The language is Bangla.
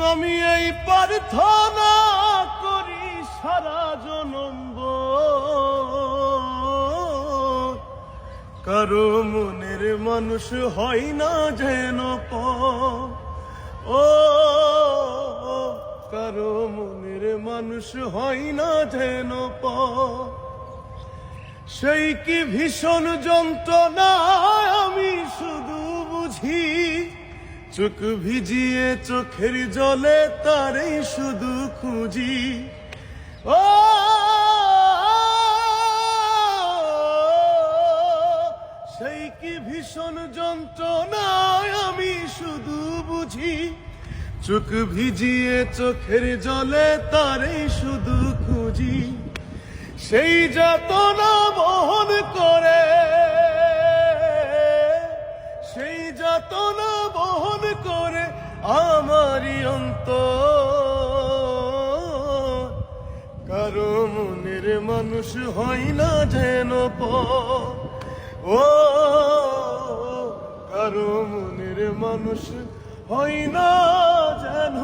আমি এই প্রার্থনা করি সারা জনম কারো মনের মানুষ হয় না যেন ও কারো মনের মানুষ হয় না যেন সেই কি ভীষণ যন্ত্রণা আমি শুধু বুঝি চোখ ভিজিয়ে চোখের জলে তারই শুধু খুঁজি ও সেই কি ভীষণ যন্ত্রণা আমি শুধু বুঝি চোখ ভিজিয়ে চোখের জলে তারই শুধু খুঁজি সেই যাতনা বহন করে সেই যাতনা বহন করে আমারই অন্তর কারো মনের মানুষ হয় না যেন ও কারো মনের মানুষ হয় না যেন